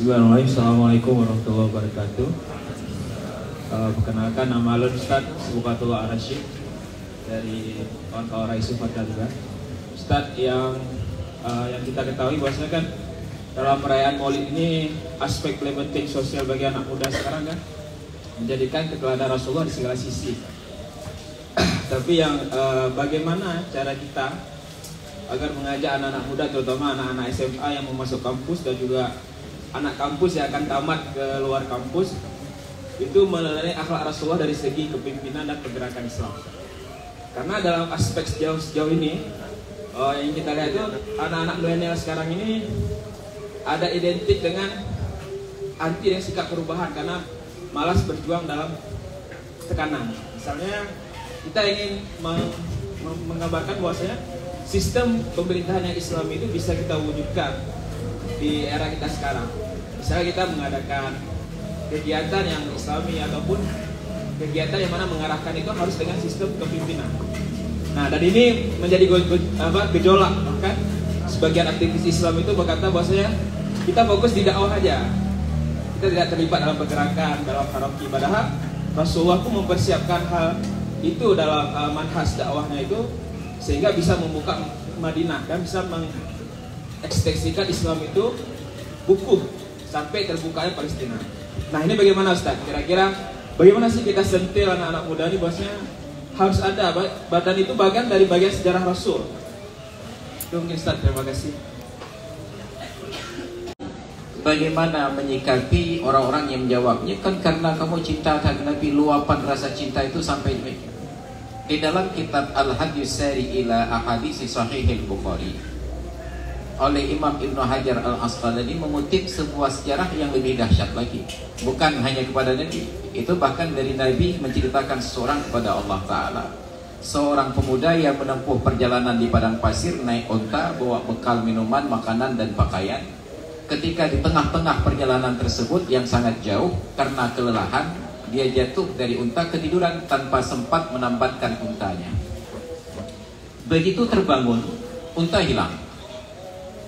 Bismillahirrahmanirrahim. Assalamualaikum warahmatullahi wabarakatuh. Perkenalkan, nama Alun Ustaz Subukatullah Ar-Rasyid dari kawan-kawan Raisu Fatalga. Ustaz, yang kita ketahui bahwasanya kan dalam perayaan Maulid ini aspek paling penting sosial bagi anak muda sekarang kan menjadikan keteladanan Rasulullah di segala sisi. Tapi yang bagaimana cara kita agar mengajak anak-anak muda, terutama anak-anak SMA yang mau masuk kampus dan juga anak kampus yang akan tamat ke luar kampus, itu meneladani akhlak Rasulullah dari segi kepemimpinan dan pergerakan Islam. Karena dalam aspek sejauh ini yang kita lihat itu anak-anak milenial sekarang ini ada identik dengan anti dengan sikap perubahan karena malas berjuang dalam tekanan. Misalnya kita ingin menggambarkan bahwasanya sistem pemerintahan yang Islam itu bisa kita wujudkan di era kita sekarang. Misalnya kita mengadakan kegiatan yang Islami ataupun kegiatan yang mana mengarahkan itu harus dengan sistem kepemimpinan. Nah, dan ini menjadi gejolak, kan? Sebagian aktivis Islam itu berkata bahwasanya kita fokus di dakwah aja. Kita tidak terlibat dalam pergerakan, dalam hierarki. Padahal Rasulullah pun mempersiapkan hal itu dalam manhaj dakwahnya itu sehingga bisa membuka Madinah dan bisa ekstensikan Islam itu buku sampai terbukanya Palestina. Nah, ini bagaimana Ustaz? Kira-kira bagaimana sih kita sentil anak-anak muda ini bahwasanya harus ada badan itu bagian dari bagian sejarah Rasul. Itu mungkin Ustaz, terima kasih. Bagaimana menyikapi orang-orang yang menjawabnya, kan karena kamu cinta terhadap Nabi, luapan rasa cinta itu sampai demikian. Di dalam kitab Al-Hadis Sari ila Ahadits Sahih Al-Bukhari oleh Imam Ibnu Hajar Al-Asqalani mengutip sebuah sejarah yang lebih dahsyat lagi. Bukan hanya kepada Nabi, itu bahkan dari Nabi menceritakan seseorang kepada Allah Ta'ala. Seorang pemuda yang menempuh perjalanan di padang pasir, naik onta, bawa bekal minuman, makanan dan pakaian. Ketika di tengah-tengah perjalanan tersebut yang sangat jauh, karena kelelahan, dia jatuh dari unta, ketiduran tanpa sempat menambatkan untanya. Begitu terbangun, unta hilang.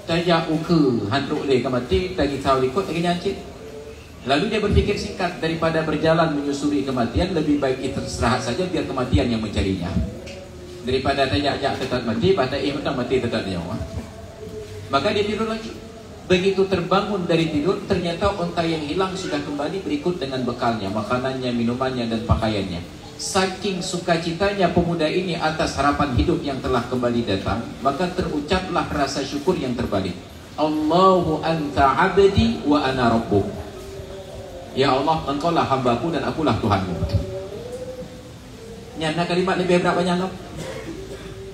Tajak uke handruk dia kemati, tagi tahu ikut lagi nyancit. Lalu dia berpikir singkat, daripada berjalan menyusuri kematian, lebih baik istirahat saja biar kematian yang mencarinya. Daripada tajak tetap mati, pada mentang mati tetap nyawa. Maka dia tidur lagi. Begitu terbangun dari tidur, ternyata unta yang hilang sudah kembali berikut dengan bekalnya, makanannya, minumannya dan pakaiannya. Saking sukacitanya pemuda ini atas harapan hidup yang telah kembali datang, maka terucaplah rasa syukur yang terbalik. Allahu anta abdi wa ana rabbuk. Ya Allah, engkau lah hambaku dan akulah Tuhanmu. Nyana kalimat lebih berapa banyak?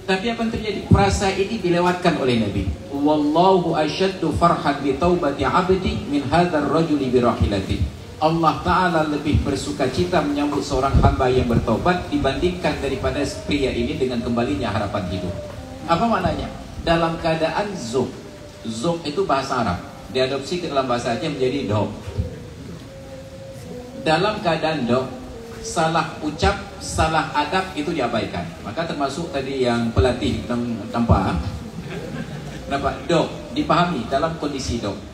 Tapi apa yang terjadi? Frasa ini dilewatkan oleh Nabi. Wallahu asyaddu farhan bi taubati abdi min hadzal rajuli bi rahilati. Allah Ta'ala lebih bersuka cita menyambut seorang hamba yang bertobat dibandingkan daripada pria ini dengan kembalinya harapan hidup. Apa maknanya? Dalam keadaan zub. Zub itu bahasa Arab, diadopsi ke dalam bahasa Aceh menjadi dok. Dalam keadaan dok, salah ucap, salah adab itu diabaikan. Maka termasuk tadi yang pelatih tanpa kenapa? Dok, dipahami dalam kondisi dok.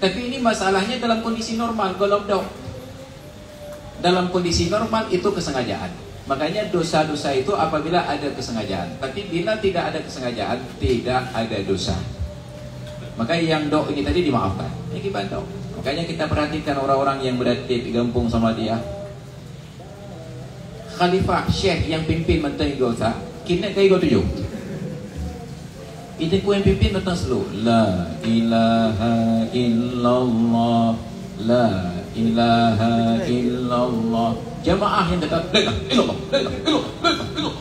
Tapi ini masalahnya dalam kondisi normal, kalau dok. Dalam kondisi normal itu kesengajaan. Makanya dosa-dosa itu apabila ada kesengajaan. Tapi bila tidak ada kesengajaan, tidak ada dosa. Maka yang dok ini tadi dimaafkan. Ini kita dok. Makanya kita perhatikan orang-orang yang berada di kampung sama dia. Khalifah Syekh yang pimpin menteri dosa, kena kaya go 7. Itu ku yang pimpin datang selalu. La ilaha illallah, la ilaha illallah. Jamaah yang dekat, la ilaha illallah, la ilaha illallah.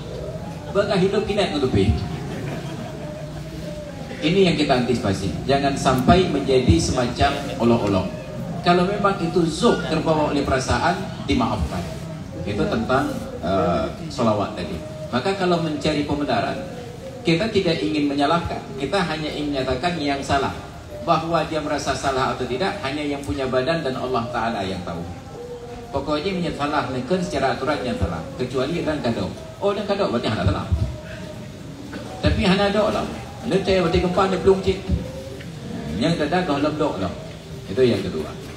Bagaimana hidup kita nutupi. Ini yang kita antisipasi. Jangan sampai menjadi semacam olok-olok. Kalau memang itu zuk terbawa oleh perasaan, dimaafkan. Itu tentang solawat tadi. Maka kalau mencari pembenaran, kita tidak ingin menyalahkan, kita hanya ingin menyatakan yang salah. Bahwa dia merasa salah atau tidak, hanya yang punya badan dan Allah Ta'ala yang tahu. Pokoknya menyalahkan secara aturan yang salah. Kecuali dan kado. Oh, dan kado berarti hana salah. Tapi hana do lah. Anda caya berarti gempa dia belum cik. Yang dada kau dalam do lah. Itu yang kedua.